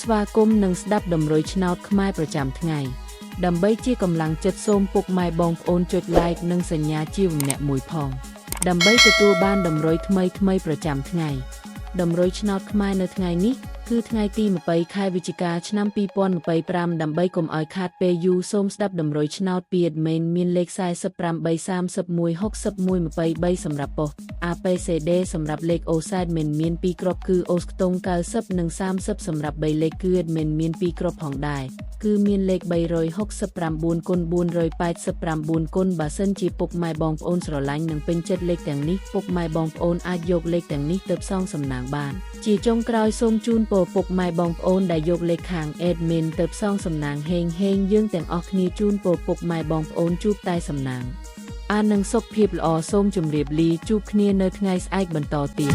ស្វាគមន៍និងស្ដាប់ដំរុយឆ្នោតខ្មែរប្រចាំថ្ងៃដើម្បីជាកម្លាំងចិត្តសូមពុកម៉ែបងប្អូនចុច like និងសញ្ញាជាម្នាក់មួយផងដើម្បីទទួលបានដំរុយថ្មីប្រចាំថ្ងៃដំរុយឆ្នោតខ្មែរនៅថ្ងៃនេះគឺថ្ងៃទី20ខែវិច្ឆិកាឆ្នាំ2025ដើម្បីកុំឲ្យខាតពេលយូរសូមស្ដាប់ដំរុយឆ្នោតពី admin មានលេខ48316123សម្រាប់ប៉ុស្តិ៍ ABCD សម្រាប់លេខ OSIDE មាន2គ្រាប់គឺ OS ខ្ទង់90និង30សម្រាប់3លេខគឺ admin មាន2គ្រាប់ផងដែរគឺមានលេខ369x489បើសិនជាពុកម៉ែបងប្អូនស្រឡាញ់និងពេញចិត្តលេខទាំងនេះពុកម៉ែបងប្អូនអាចយកលេខទាំងនេះទៅផ្សងសំណាងបានជាចុងក្រោយសូមជូនពរពុកម៉ែបងប្អូនដែលយកលេខខាង admin ទៅផ្សងសំណាងហេងយើងទាំងអស់គ្នាជូនពរពុកម៉ែបងប្អូនជួបតែសំណាងអាននឹងសុខភាពល្អសូមជម្រាបលាជួបគ្នានៅថ្ងៃស្អែកបន្តទៀត